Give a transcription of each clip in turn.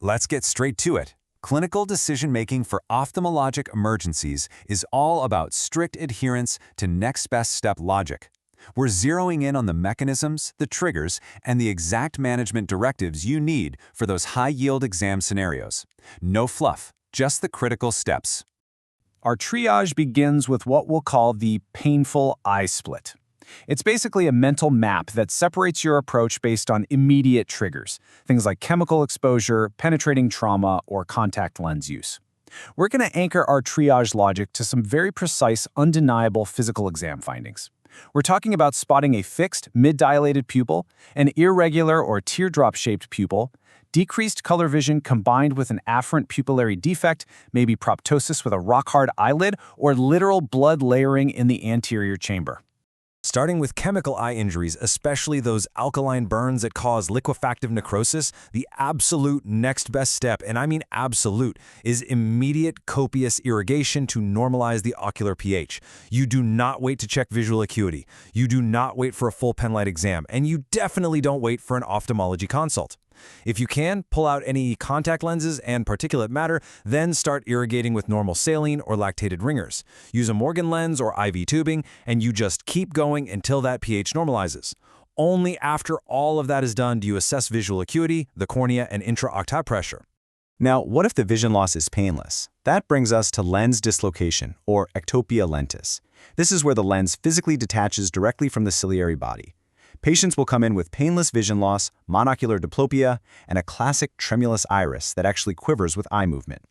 Let's get straight to it. Clinical decision-making for ophthalmologic emergencies is all about strict adherence to next best step logic. We're zeroing in on the mechanisms, the triggers, and the exact management directives you need for those high-yield exam scenarios. No fluff, just the critical steps. Our triage begins with what we'll call the painful eye split. It's basically a mental map that separates your approach based on immediate triggers, things like chemical exposure, penetrating trauma, or contact lens use. We're going to anchor our triage logic to some very precise, undeniable physical exam findings. We're talking about spotting a fixed, mid-dilated pupil, an irregular or teardrop-shaped pupil, decreased color vision combined with an afferent pupillary defect, maybe proptosis with a rock-hard eyelid, or literal blood layering in the anterior chamber. Starting with chemical eye injuries, especially those alkaline burns that cause liquefactive necrosis, the absolute next best step, and I mean absolute, is immediate copious irrigation to normalize the ocular pH. You do not wait to check visual acuity. You do not wait for a full pen light exam, and you definitely don't wait for an ophthalmology consult. If you can, pull out any contact lenses and particulate matter, then start irrigating with normal saline or lactated ringers. Use a Morgan lens or IV tubing, and you just keep going until that pH normalizes. Only after all of that is done do you assess visual acuity, the cornea, and intraocular pressure. Now, what if the vision loss is painless? That brings us to lens dislocation, or ectopia lentis. This is where the lens physically detaches directly from the ciliary body. Patients will come in with painless vision loss, monocular diplopia, and a classic tremulous iris that actually quivers with eye movement.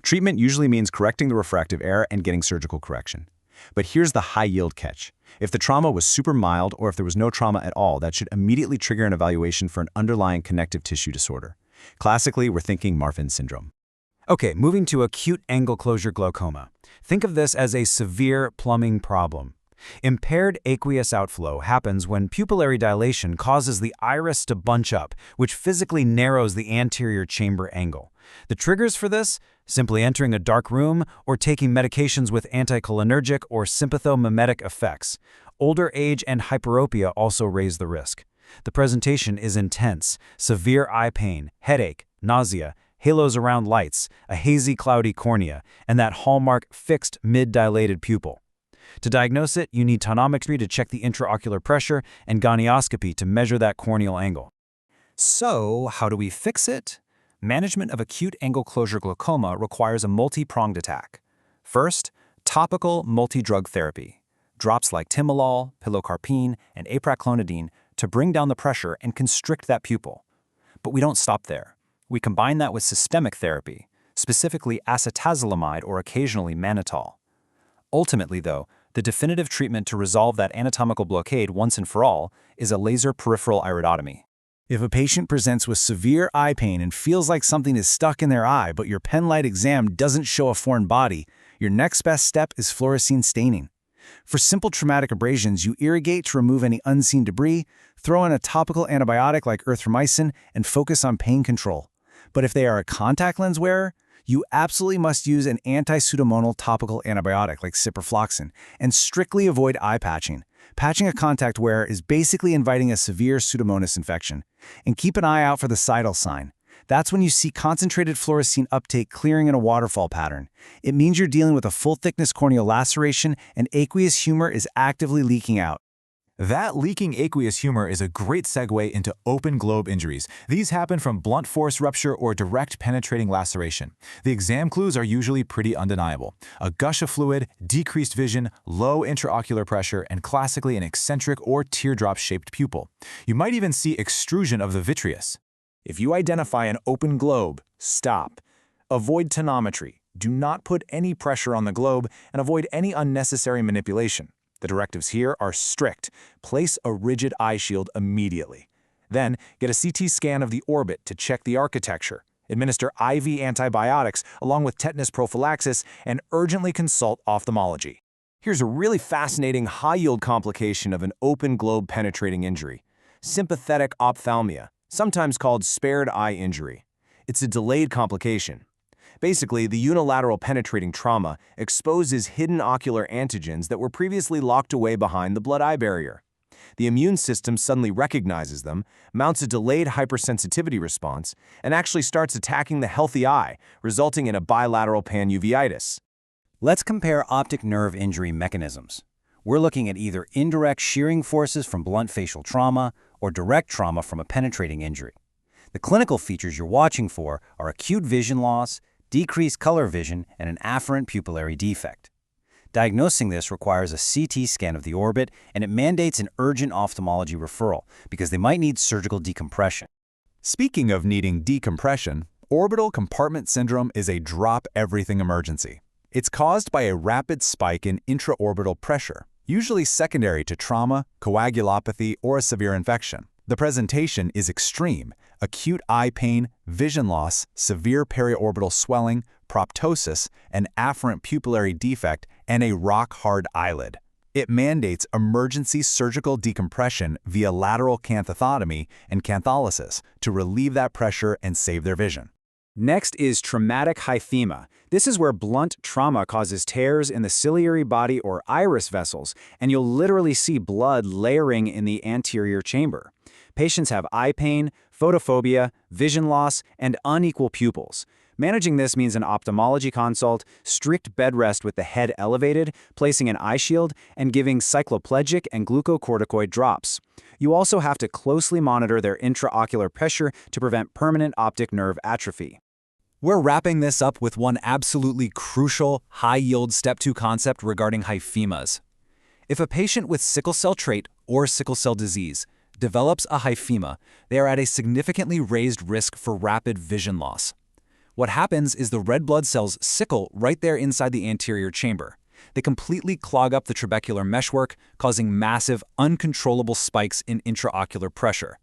Treatment usually means correcting the refractive error and getting surgical correction. But here's the high-yield catch. If the trauma was super mild or if there was no trauma at all, that should immediately trigger an evaluation for an underlying connective tissue disorder. Classically, we're thinking Marfan syndrome. Okay, moving to acute angle closure glaucoma. Think of this as a severe plumbing problem. Impaired aqueous outflow happens when pupillary dilation causes the iris to bunch up, which physically narrows the anterior chamber angle. The triggers for this? Simply entering a dark room or taking medications with anticholinergic or sympathomimetic effects. Older age and hyperopia also raise the risk. The presentation is intense: severe eye pain, headache, nausea, halos around lights, a hazy, cloudy cornea, and that hallmark fixed mid-dilated pupil. To diagnose it, you need tonometry to check the intraocular pressure and gonioscopy to measure that corneal angle. So, how do we fix it? Management of acute angle closure glaucoma requires a multi-pronged attack. First, topical multi-drug therapy. Drops like timolol, pilocarpine, and apraclonidine to bring down the pressure and constrict that pupil. But we don't stop there. We combine that with systemic therapy, specifically acetazolamide or occasionally mannitol. Ultimately, though, the definitive treatment to resolve that anatomical blockade once and for all is a laser peripheral iridotomy. If a patient presents with severe eye pain and feels like something is stuck in their eye, but your pen light exam doesn't show a foreign body, your next best step is fluorescein staining. For simple traumatic abrasions, you irrigate to remove any unseen debris, throw in a topical antibiotic like erythromycin, and focus on pain control. But if they are a contact lens wearer, you absolutely must use an anti-pseudomonal topical antibiotic like ciprofloxacin and strictly avoid eye patching. Patching a contact wearer is basically inviting a severe Pseudomonas infection. And keep an eye out for the sidal sign. That's when you see concentrated fluorescein uptake clearing in a waterfall pattern. It means you're dealing with a full-thickness corneal laceration and aqueous humor is actively leaking out. That leaking aqueous humor is a great segue into open globe injuries. These happen from blunt force rupture or direct penetrating laceration. The exam clues are usually pretty undeniable: a gush of fluid, decreased vision, low intraocular pressure, and classically an eccentric or teardrop-shaped pupil. You might even see extrusion of the vitreous. If you identify an open globe, stop. Avoid tonometry. Do not put any pressure on the globe and avoid any unnecessary manipulation. The directives here are strict. Place a rigid eye shield immediately. Then, get a CT scan of the orbit to check the architecture. Administer IV antibiotics along with tetanus prophylaxis and urgently consult ophthalmology. Here's a really fascinating high-yield complication of an open globe penetrating injury: sympathetic ophthalmia, sometimes called spared eye injury. It's a delayed complication. Basically, the unilateral penetrating trauma exposes hidden ocular antigens that were previously locked away behind the blood-eye barrier. The immune system suddenly recognizes them, mounts a delayed hypersensitivity response, and actually starts attacking the healthy eye, resulting in a bilateral panuveitis. Let's compare optic nerve injury mechanisms. We're looking at either indirect shearing forces from blunt facial trauma or direct trauma from a penetrating injury. The clinical features you're watching for are acute vision loss, decreased color vision, and an afferent pupillary defect. Diagnosing this requires a CT scan of the orbit, and it mandates an urgent ophthalmology referral because they might need surgical decompression. Speaking of needing decompression, orbital compartment syndrome is a drop-everything emergency. It's caused by a rapid spike in intraorbital pressure, usually secondary to trauma, coagulopathy, or a severe infection. The presentation is extreme: acute eye pain, vision loss, severe periorbital swelling, proptosis, an afferent pupillary defect, and a rock-hard eyelid. It mandates emergency surgical decompression via lateral canthotomy and cantholysis to relieve that pressure and save their vision. Next is traumatic hyphema. This is where blunt trauma causes tears in the ciliary body or iris vessels, and you'll literally see blood layering in the anterior chamber. Patients have eye pain, photophobia, vision loss, and unequal pupils. Managing this means an ophthalmology consult, strict bed rest with the head elevated, placing an eye shield, and giving cycloplegic and glucocorticoid drops. You also have to closely monitor their intraocular pressure to prevent permanent optic nerve atrophy. We're wrapping this up with one absolutely crucial, high-yield Step 2 concept regarding hyphemas. If a patient with sickle cell trait or sickle cell disease develops a hyphema, they are at a significantly raised risk for rapid vision loss. What happens is the red blood cells sickle right there inside the anterior chamber. They completely clog up the trabecular meshwork, causing massive, uncontrollable spikes in intraocular pressure.